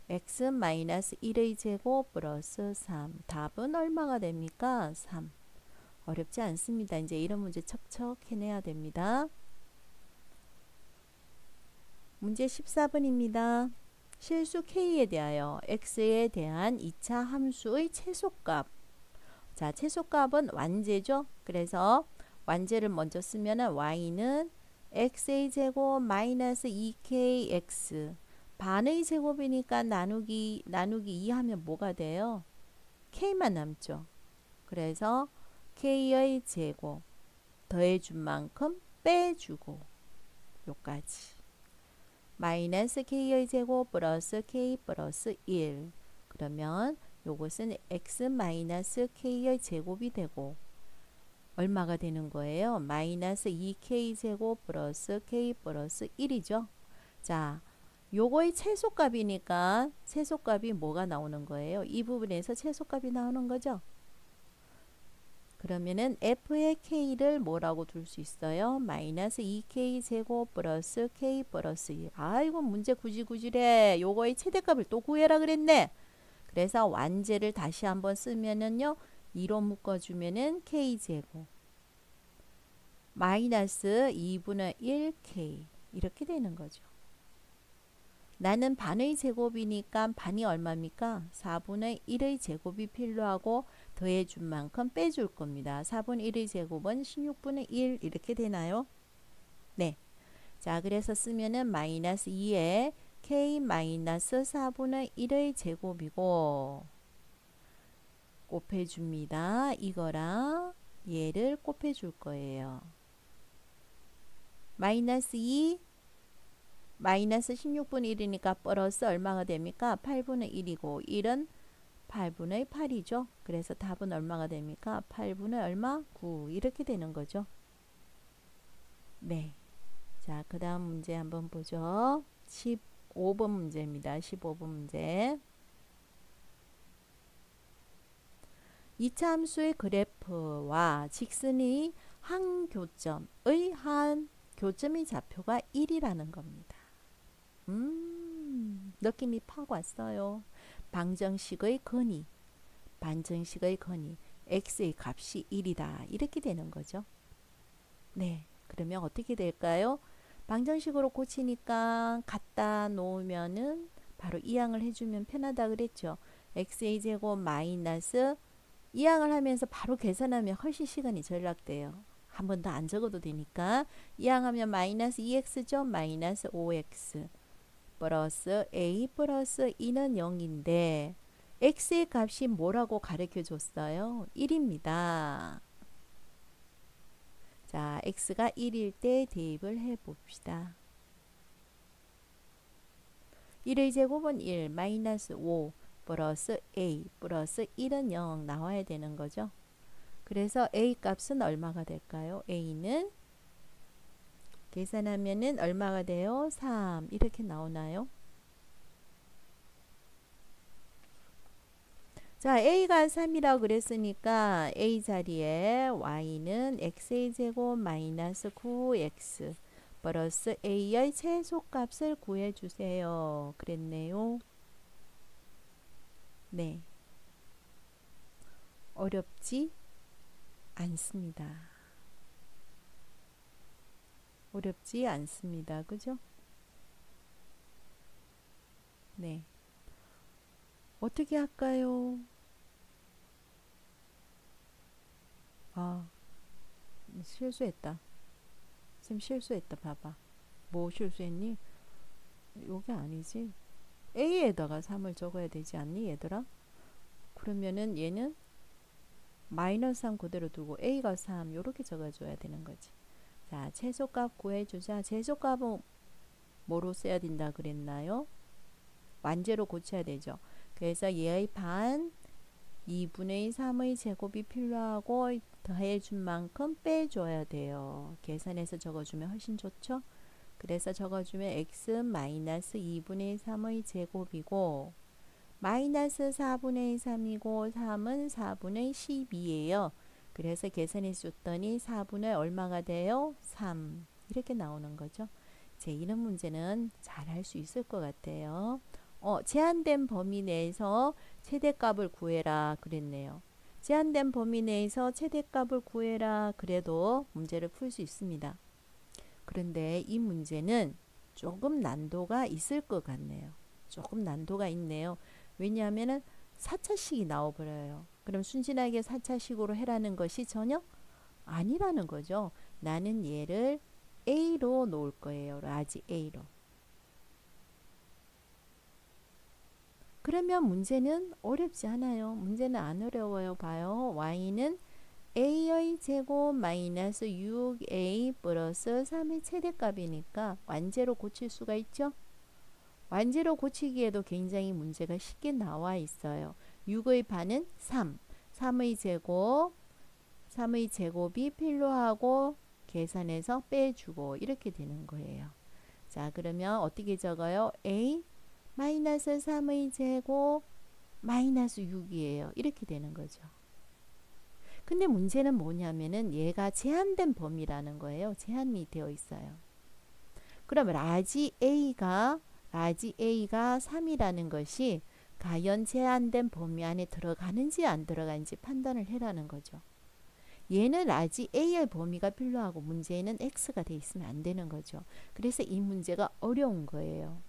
x 마이너스 1의 제곱 플러스 3 답은 얼마가 됩니까? 3. 어렵지 않습니다. 이제 이런 문제 척척 해내야 됩니다. 문제 14번입니다. 실수 k에 대하여 x에 대한 2차 함수의 최소값. 자, 최소값은 완제죠. 그래서 완제를 먼저 쓰면 y는 x의 제곱 마이너스 2kx 반의 제곱이니까 나누기 2 하면 뭐가 돼요? k만 남죠. 그래서 k의 제곱 더해준 만큼 빼주고 요까지 마이너스 k의 제곱 플러스 k 플러스 1 그러면 요것은 x 마이너스 k의 제곱이 되고 얼마가 되는 거예요? 마이너스 2k 제곱 플러스 k 플러스 1이죠. 자, 요거의 최소값이니까 최소값이 뭐가 나오는 거예요? 이 부분에서 최소값이 나오는 거죠. 그러면은 f의 k를 뭐라고 둘 수 있어요? 마이너스 2k 제곱 플러스 k 플러스 2. 아이고 문제 구질구질해. 요거의 최대값을 또 구해라 그랬네. 그래서 완제를 다시 한번 쓰면은요. 2로 묶어주면은 k 제곱 마이너스 2분의 1k 이렇게 되는 거죠. 나는 반의 제곱이니까 반이 얼마입니까? 4분의 1의 제곱이 필요하고 더해준 만큼 빼줄 겁니다. 4분의 1의 제곱은 16분의 1 이렇게 되나요? 네. 자, 그래서 쓰면은 마이너스 2에 k 마이너스 4분의 1의 제곱이고 곱해줍니다. 이거랑 얘를 곱해줄 거예요. 마이너스 2 마이너스 16분의 1이니까 플러스 얼마가 됩니까? 8분의 1이고 1은 8분의 8이죠. 그래서 답은 얼마가 됩니까? 8분의 얼마? 9 이렇게 되는 거죠. 네. 자, 그 다음 문제 한번 보죠. 15번 문제입니다. 15번 문제. 2차 함수의 그래프와 직선의 한 교점의 한 교점의 좌표가 1이라는 겁니다. 느낌이 팍 왔어요. 방정식의 근이, 반정식의 근이, x의 값이 1이다. 이렇게 되는 거죠. 네, 그러면 어떻게 될까요? 방정식으로 고치니까 갖다 놓으면은 바로 이항을 해주면 편하다 그랬죠. x의 제곱 마이너스 이항을 하면서 바로 계산하면 훨씬 시간이 절약돼요. 한 번 더 안 적어도 되니까 이항하면 마이너스 2x죠. 마이너스 5x 플러스 a 플러스 2는 0인데 x의 값이 뭐라고 가르쳐 줬어요? 1입니다. 자, x가 1일 때 대입을 해 봅시다. 1의 제곱은 1 마이너스 5 플러스 a 플러스 1은 0 나와야 되는 거죠. 그래서 a 값은 얼마가 될까요? a는 계산하면은 얼마가 돼요? 3 이렇게 나오나요? 자, a가 3이라고 그랬으니까 a 자리에 y는 x의 제곱 마이너스 9x 플러스 a의 최소값을 구해주세요. 그랬네요. 네, 어렵지 않습니다. 어렵지 않습니다. 그죠? 네, 어떻게 할까요? 아, 실수했다. 쌤 실수했다. 봐봐. 뭐 실수했니? 요게 아니지. a에다가 3을 적어야 되지 않니 얘들아? 그러면은 얘는 마이너스 3 그대로 두고 a가 3 요렇게 적어줘야 되는 거지. 자, 최소값 구해주자. 최소값은 뭐로 써야 된다 그랬나요? 완제로 고쳐야 되죠. 그래서 얘의 반 2분의 3의 제곱이 필요하고 더해준 만큼 빼줘야 돼요. 계산해서 적어주면 훨씬 좋죠. 그래서 적어주면 x 마이너스 2분의 3의 제곱이고 마이너스 4분의 3이고 3은 4분의 12예요. 그래서 계산해서 줬더니 4분의 얼마가 돼요? 3 이렇게 나오는 거죠. 제 이런 문제는 잘 할 수 있을 것 같아요. 제한된 범위 내에서 최대값을 구해라 그랬네요. 제한된 범위 내에서 최대값을 구해라 그래도 문제를 풀 수 있습니다. 그런데 이 문제는 조금 난도가 있을 것 같네요. 조금 난도가 있네요. 왜냐하면 4차식이 나와버려요. 그럼 순진하게 4차식으로 해라는 것이 전혀 아니라는 거죠. 나는 얘를 A로 놓을 거예요. 라지 A로. 그러면 문제는 어렵지 않아요. 문제는 안 어려워요. 봐요. y는 a의 제곱 마이너스 6a 플러스 3의 최대값이니까 완제로 고칠 수가 있죠. 완제로 고치기에도 굉장히 문제가 쉽게 나와 있어요. 6의 반은 3, 3의 제곱이 필요하고 계산해서 빼주고 이렇게 되는 거예요. 자, 그러면 어떻게 적어요? a 마이너스 3의 제곱 마이너스 6이에요. 이렇게 되는 거죠. 근데 문제는 뭐냐면은 얘가 제한된 범위라는 거예요. 제한이 되어 있어요. 그러면 라지 A가 3이라는 것이 과연 제한된 범위 안에 들어가는지 안 들어가는지 판단을 해라는 거죠. 얘는 라지 A의 범위가 필요하고 문제에는 X가 돼 있으면 안 되는 거죠. 그래서 이 문제가 어려운 거예요.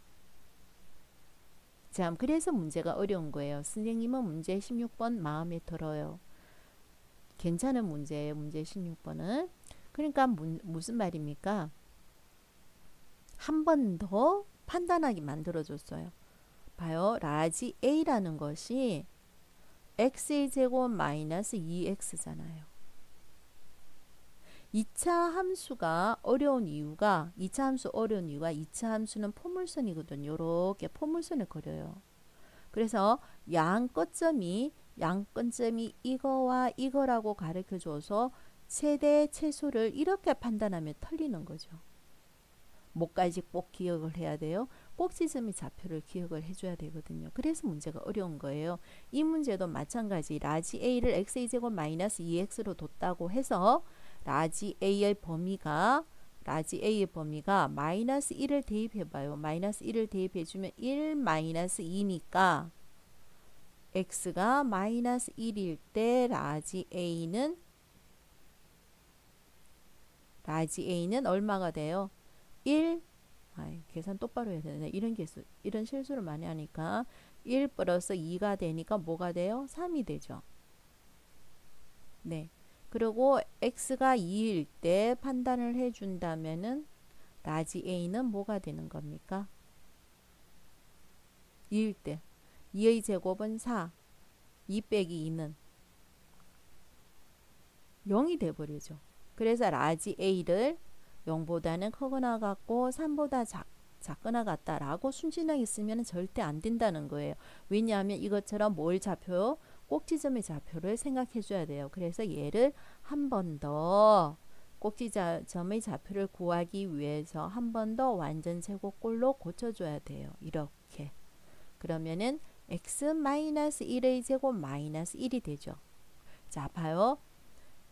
자, 그래서 문제가 어려운 거예요. 선생님은 문제 16번 마음에 들어요. 괜찮은 문제예요. 문제 16번은. 그러니까 무슨 말입니까? 한 번 더 판단하게 만들어줬어요. 봐요. 라지 A라는 것이 x의 제곱 마이너스 2x잖아요. 2차 함수가 어려운 이유가 2차 함수는 포물선이거든요. 이렇게 포물선을 그려요. 그래서 양끝점이 이거와 이거라고 가르쳐줘서 최대 최소를 이렇게 판단하면 틀리는 거죠. 뭐까지 꼭 기억을 해야 돼요? 꼭지점의 좌표를 기억을 해줘야 되거든요. 그래서 문제가 어려운 거예요. 이 문제도 마찬가지 라지 A를 x의 제곱 마이너스 2x로 뒀다고 해서 라지 A의 범위가 마이너스 1을 대입해봐요. 마이너스 1을 대입해주면 1 마이너스 2니까 x가 마이너스 1일 때 라지 a는 얼마가 돼요? 1. 계산 똑바로 해야 되네. 이런 실수를 많이 하니까 1 플러스 2가 되니까 뭐가 돼요? 3이 되죠. 네. 그리고 x가 2일 때 판단을 해준다면은 라지 a는 뭐가 되는 겁니까? 2일 때 2의 제곱은 4, 2 빼기 2는 0이 돼버리죠. 그래서 라지 a를 0보다는 크거나 같고 3보다 작거나 같다라고 순진하게 쓰면 절대 안 된다는 거예요. 왜냐하면 이것처럼 뭘 좌표, 꼭지점의 좌표를 생각해 줘야 돼요. 그래서 얘를 한 번 더 꼭지점의 좌표를 구하기 위해서 한 번 더 완전 제곱꼴로 고쳐줘야 돼요. 이렇게. 그러면은 x-1의 제곱 마이너스 1이 되죠. 자, 봐요.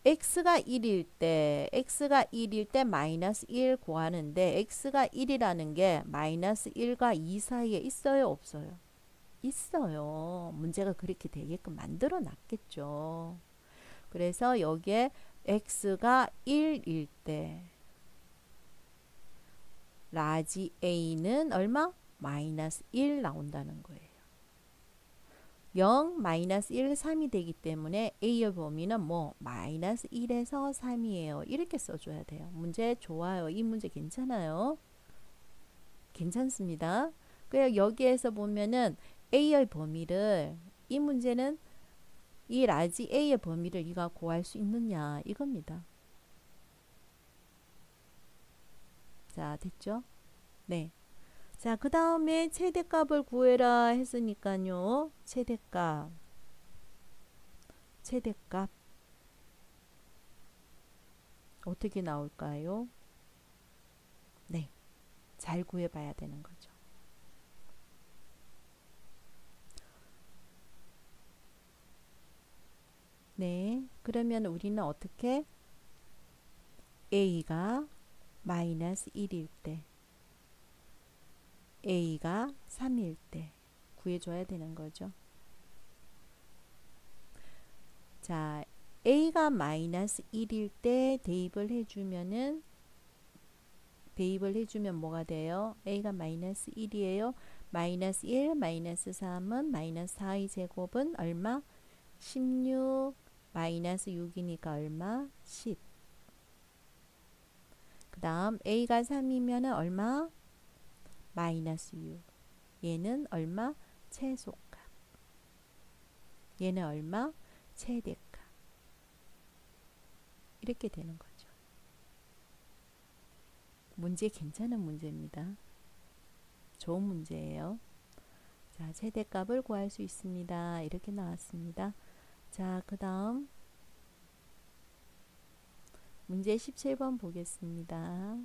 x가 1일 때 마이너스 1 구하는데 x가 1이라는 게 마이너스 1과 2 사이에 있어요, 없어요? 있어요. 문제가 그렇게 되게끔 만들어 놨겠죠. 그래서 여기에 x가 1일 때 라지 a는 얼마? 마이너스 1 나온다는 거예요. 0, 마이너스 1, 3이 되기 때문에 A의 범위는 뭐 마이너스 1에서 3이에요. 이렇게 써줘야 돼요. 문제 좋아요. 이 문제 괜찮아요. 괜찮습니다. 그래서 여기에서 보면은 A의 범위를 이 문제는 이 라지 A의 범위를 네가 구할 수 있느냐 이겁니다. 자, 됐죠? 네. 자, 그 다음에 최대값을 구해라 했으니까요. 최대값 어떻게 나올까요? 네, 잘 구해봐야 되는 거죠. 네, 그러면 우리는 어떻게? A가 마이너스 1일 때 A가 3일 때 구해줘야 되는 거죠. 자, A가 마이너스 1일 때 대입을 해주면 뭐가 돼요? A가 마이너스 1이에요. 마이너스 1, 마이너스 3은 마이너스 4의 제곱은 얼마? 16, 마이너스 6이니까 얼마? 10. 그 다음 A가 3이면 얼마? 마이너스 6. 얘는 얼마? 최소값. 얘는 얼마? 최대값. 이렇게 되는 거죠. 문제 괜찮은 문제입니다. 좋은 문제예요. 자, 최대값을 구할 수 있습니다. 이렇게 나왔습니다. 자, 그 다음 문제 17번 보겠습니다.